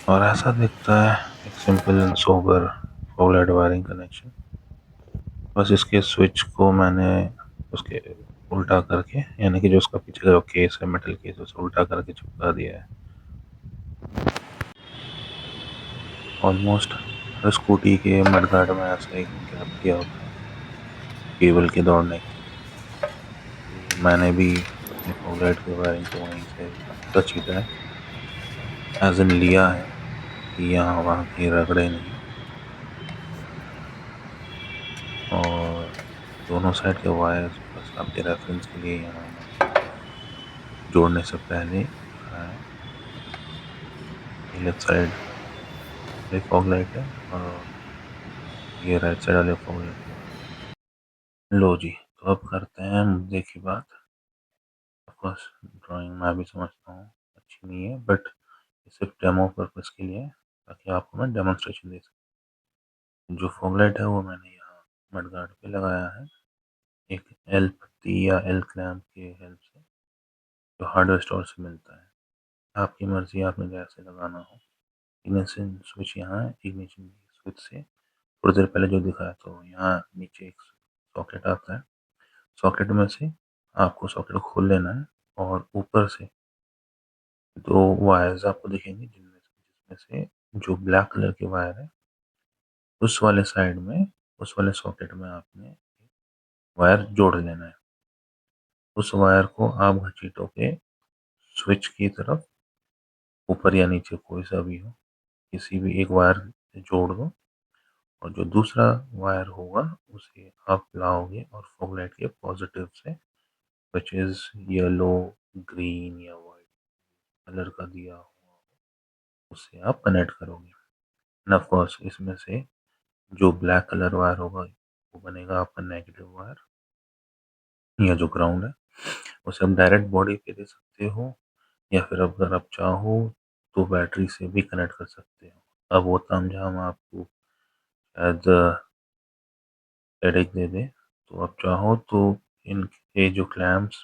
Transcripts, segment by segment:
और ऐसा दिखता है एक simple and sober fog wiring connection. बस इसके स्विच को मैंने उसके उल्टा करके, यानी कि जो उसका पीछे का जो केस है, मेटल केस, उसे उल्टा करके चिपका दिया है। ऑलमोस्ट हर स्कूटी के मडगार्ड में ऐसा एक गैप दिया होता है केबल के दौड़ने के लिए। तो मैंने भी अपने फॉगलाइट की वायरिंग को वहीं से घसीटा है, एज इन लिया है कि यहाँ वहाँ कहीं रगड़े नहीं। और दोनों साइड के वायर्स बस आपके रेफरेंस के लिए यहाँ मैंने जोड़ने से पहले दिखाया है। ये लेफ्ट साइड वाली फॉग लाइट है और ये राइट साइड वाले फॉग लाइट के वायर। लो जी, तो अब करते हैं मुद्दे की बात। ऑफकोर्स ड्राइंग मैं भी समझता हूँ अच्छी नहीं है, बट सिर्फ डेमो पर्पज़ के लिए है, ताकि आपको मैं डेमोन्स्ट्रेशन दे सकूँ। जो फॉग लाइट है वो मैंने यहाँ मडगार्ड पे लगाया है, एक एल पत्ती या एल क्लैम्प के हेल्प से, जो हार्डवेयर स्टोर से मिलता है। आपकी मर्जी, आपने जैसे लगाना हो। इग्निशन स्विच यहाँ है, इग्निशन स्विच से थोड़ी देर पहले जो दिखाया, तो यहाँ नीचे एक सॉकेट आता है। सॉकेट में से आपको सॉकेट खोल लेना है और ऊपर से दो वायर्स आपको दिखेंगे, जिसमें से जो ब्लैक कलर के वायर है उस वाले साइड में, उस वाले सॉकेट में आपने वायर जोड़ लेना है। उस वायर को आप घसीटो के स्विच की तरफ, ऊपर या नीचे कोई सा भी हो, किसी भी एक वायर जोड़ दो, और जो दूसरा वायर होगा उसे आप लाओगे और फॉग लाइट के पॉजिटिव से, विच इज येलो, ग्रीन या वाइट कलर का दिया हुआ, उससे आप कनेक्ट करोगे। एंड ऑफ कोर्स इसमें से जो ब्लैक कलर वायर होगा वो बनेगा आपका नेगेटिव वायर, या जो ग्राउंड है उसे आप डायरेक्ट बॉडी पे दे सकते हो, या फिर अगर आप चाहो तो बैटरी से भी कनेक्ट कर सकते हो। अब वो तामझाम आपको शायद हेडेक दे दे, तो आप चाहो तो इनके जो क्लैम्प्स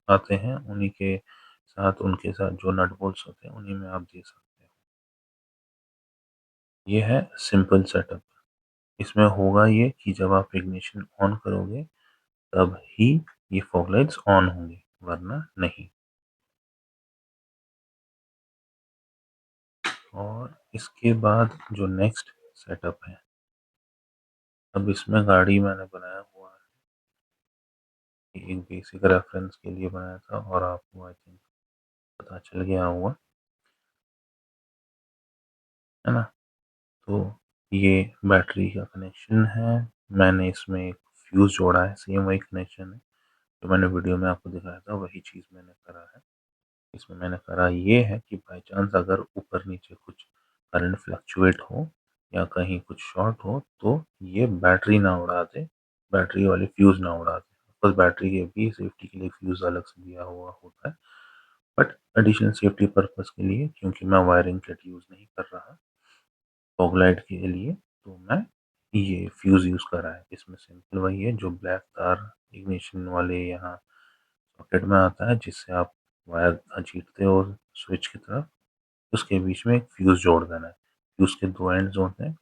आते हैं उन्हीं के साथ, उनके साथ जो नट बोल्ट्स होते हैं उन्हीं में आप दे सकते हो। ये है सिंपल सेटअप। इसमें होगा ये कि जब आप इग्निशन ऑन करोगे तब ही ये फॉग लाइट्स ऑन होंगे, वरना नहीं। और इसके बाद जो नेक्स्ट सेटअप है, अब इसमें गाड़ी मैंने बनाया हुआ है, एक बेसिक रेफरेंस के लिए बनाया था, और आपको आई थिंक पता चल गया होगा, है ना। तो ये बैटरी का कनेक्शन है। मैंने इसमें एक फ्यूज़ जोड़ा है, सेम वही कनेक्शन है जो मैंने वीडियो में आपको दिखाया था, वही चीज़ मैंने करा है। इसमें मैंने करा ये है कि बाई चांस अगर ऊपर नीचे कुछ करंट फ्लक्चुएट हो या कहीं कुछ शॉर्ट हो, तो ये बैटरी ना उड़ा दे, बैटरी वाली फ्यूज़ ना उड़ा दे। बस बैटरी के भी सेफ्टी के लिए फ्यूज़ अलग से दिया हुआ होता है, बट एडिशनल सेफ्टी पर्पज़ के लिए, क्योंकि मैं वायरिंग किट यूज़ नहीं कर रहा फॉग लाइट के लिए, तो मैं ये फ्यूज़ यूज़ करा है। इसमें सिंपल वही है जो ब्लैक तार इग्निशन वाले यहाँ सॉकेट में आता है, जिससे आप वायर खींचते हो स्विच की तरफ, उसके बीच में एक फ्यूज़ जोड़ देना है। फ्यूज़ के दो एंड्स होते हैं,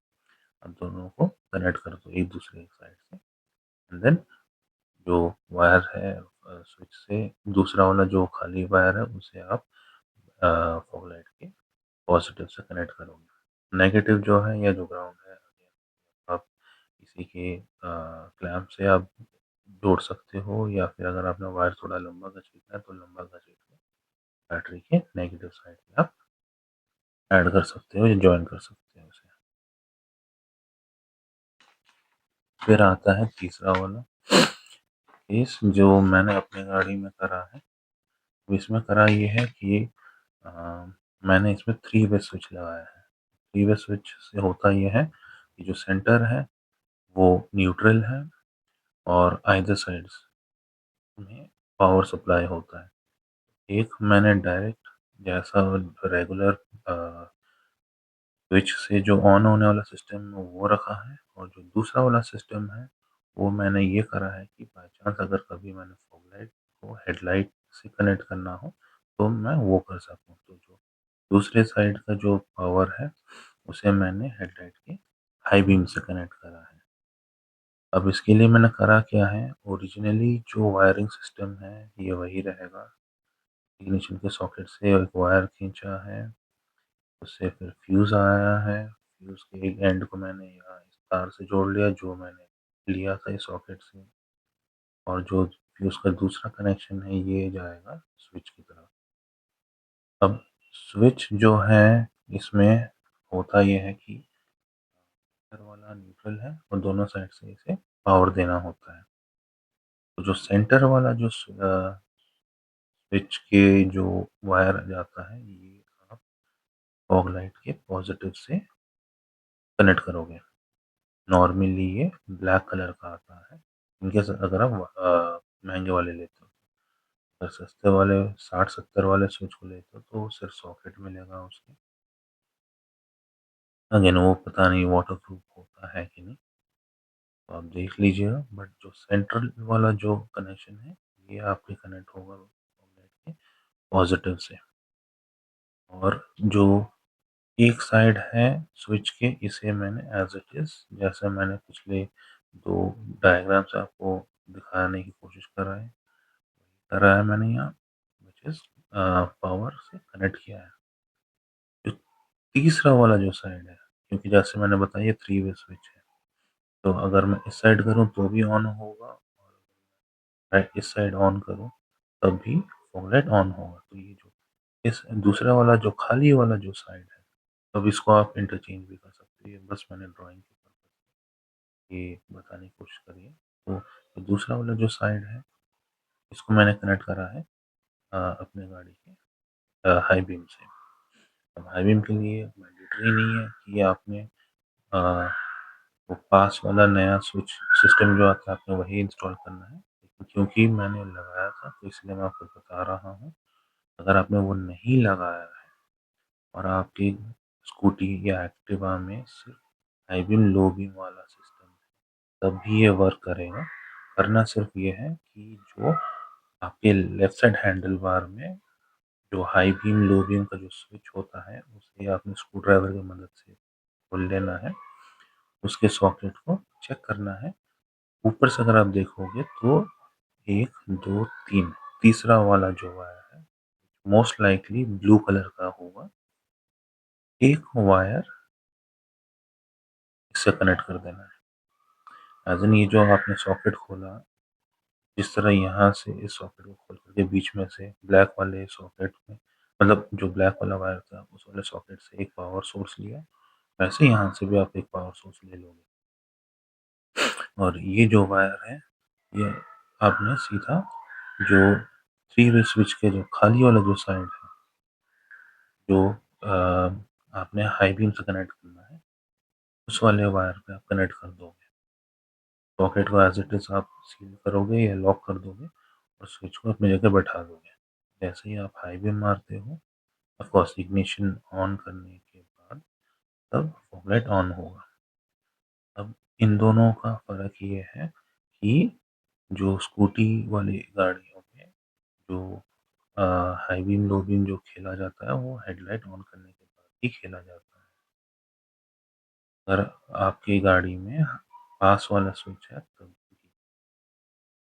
आप दोनों को कनेक्ट कर दो एक दूसरे साइड से, एंड देन जो वायर है स्विच से, दूसरा वाला जो खाली वायर है उसे आप फॉग लाइट के पॉजिटिव से कनेक्ट करोगे। नेगेटिव जो है या जो ग्राउंड है, आप इसी के क्लैंप से आप जोड़ सकते हो, या फिर अगर आपने वायर थोड़ा लंबा खींचना है तो लंबा खींच के बैटरी के नेगेटिव साइड पे आप ऐड कर सकते हो या जॉइन कर सकते हो उसे। फिर आता है तीसरा वाला केस जो मैंने अपनी गाड़ी में करा है। तो इसमें करा ये है कि अ, मैंने इसमें थ्री वे स्विच लगाया है। थ्री वे स्विच से होता ये है कि जो सेंटर है वो न्यूट्रल है, और आइदर साइड्स में पावर सप्लाई होता है। एक मैंने डायरेक्ट जैसा रेगुलर स्विच से जो ऑन होने वाला सिस्टम है वो रखा है, और जो दूसरा वाला सिस्टम है वो मैंने ये करा है कि बाई चांस अगर कभी मैंने फॉग लाइट को हेडलाइट से कनेक्ट करना हो तो मैं वो कर सकूँ। तो जो दूसरे साइड का जो पावर है उसे मैंने हेडलाइट के हाई बीम से कनेक्ट करा है। अब इसके लिए मैंने करा क्या है, ओरिजिनली जो वायरिंग सिस्टम है ये वही रहेगा। इग्निशन के सॉकेट से एक वायर खींचा है, उससे फिर फ्यूज़ आया है, फ्यूज़ के एक एंड को मैंने यहाँ इस तार से जोड़ लिया जो मैंने लिया था इस सॉकेट से, और जो फ्यूज़ का दूसरा कनेक्शन है ये जाएगा स्विच की तरफ। अब स्विच जो है इसमें होता ये है कि सेंटर वाला न्यूट्रल है और दोनों साइड से इसे पावर देना होता है। तो जो सेंटर वाला जो स्विच के जो वायर जाता है ये आप फॉग लाइट के पॉजिटिव से कनेक्ट करोगे। नॉर्मली ये ब्लैक कलर का आता है, इनकेस अगर आप महंगे वाले लेते हो। अगर सस्ते वाले 60-70 वाले स्विच को लेते हो तो सिर्फ सॉकेट मिलेगा उसके। अगेन वो पता नहीं वाटर प्रूफ होता है कि नहीं, तो आप देख लीजिएगा। बट जो सेंट्रल वाला जो कनेक्शन है ये आपके कनेक्ट होगा के पॉजिटिव से, और जो एक साइड है स्विच के इसे मैंने एज इट इज जैसे मैंने पिछले दो डायग्राम से आपको दिखाने की कोशिश करा है मैंने यहाँ, विच इज पावर से कनेक्ट किया है। जो तीसरा वाला जो साइड है, क्योंकि जैसे मैंने बताया ये 3 वे स्विच है, तो अगर मैं इस साइड करूँ तो भी ऑन होगा, और मैं इस साइड ऑन करूँ तब भी फॉग लाइट ऑन होगा। तो ये जो इस दूसरा वाला जो खाली वाला जो साइड है, अब इसको आप इंटरचेंज भी कर सकते हैं, बस मैंने ड्राइंग के पर्पज से ये बताने की कोशिश करी है। तो दूसरा वाला जो साइड है इसको मैंने कनेक्ट करा है अपने गाड़ी के हाई बीम से। अब हाई बीम के लिए मैंडेटरी नहीं है कि आपने अ, वो पास वाला नया स्विच सिस्टम जो आता है आपने वही इंस्टॉल करना है, लेकिन क्योंकि मैंने लगाया था तो इसलिए मैं आपको बता रहा हूँ। अगर आपने वो नहीं लगाया है और आपकी स्कूटी या एक्टिवा में सिर्फ हाई बीम लो बीम वाला सिस्टम है तब भी ये वर्क करेगा। करना सिर्फ ये है कि जो आपके लेफ्ट साइड हैंडल बार में जो हाई बीम लो बीम का जो स्विच होता है उसे आपने स्क्रू ड्राइवर की मदद से खोल लेना है, उसके सॉकेट को चेक करना है। ऊपर से अगर आप देखोगे तो 1, 2, 3 तीसरा वाला जो वायर है मोस्ट लाइकली ब्लू कलर का होगा। एक वायर इससे कनेक्ट कर देना है। एज इन ये जो आपने सॉकेट खोला, जिस तरह यहाँ से इस सॉकेट को खोल करके बीच में से ब्लैक वाले सॉकेट में, मतलब जो ब्लैक वाला वायर था उस वाले सॉकेट से एक पावर सोर्स लिया, वैसे यहाँ से भी आप एक पावर सोर्स ले लोगे। और ये जो वायर है ये आपने सीधा जो 3 वे स्विच के जो खाली वाला जो साइड है जो आपने हाई बीम से कनेक्ट करना है उस वाले वायर पे आप कनेक्ट कर दोगे। सॉकेट को एज इट इज आप सील करोगे या लॉक कर दोगे और स्विच को अपनी जगह बैठा दोगे। जैसे ही आप हाई बीम मारते हो, ऑफ कोर्स इग्निशन ऑन करने के बाद तब फॉग लाइट ऑन होगा। अब इन दोनों का फ़र्क ये है कि जो स्कूटी वाली गाड़ियों में जो हाई बीम लो बीम जो खेला जाता है वो हेडलाइट ऑन करने के बाद ही खेला जाता है। अगर आपकी गाड़ी में पास वाला स्विच है तब भी।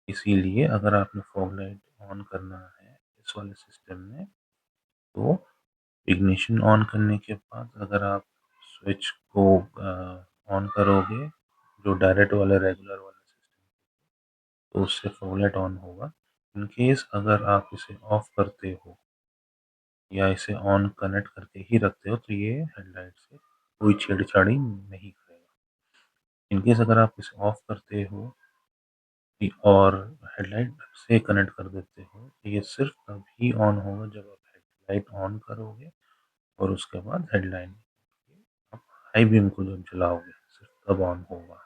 इसीलिए अगर आपने फॉग लाइट ऑन करना है इस वाले सिस्टम में तो इग्निशन ऑन करने के बाद अगर आप स्विच को ऑन करोगे जो डायरेक्ट वाले रेगुलर वाले सिस्टम, तो उससे फॉग लाइट ऑन होगा। इन केस अगर आप इसे ऑफ करते हो या इसे ऑन कनेक्ट करके ही रखते हो तो ये हेडलाइट से कोई छेड़छाड़ी नहीं करेगा। इनकेस अगर आप इसे ऑफ करते हो और हेडलाइट से कनेक्ट कर देते हो तो ये सिर्फ तभी ऑन होगा जब आप हेडलाइट ऑन करोगे और उसके बाद हेडलाइन आप हाई बीम को जब जलाओगे सिर्फ तब ऑन होगा।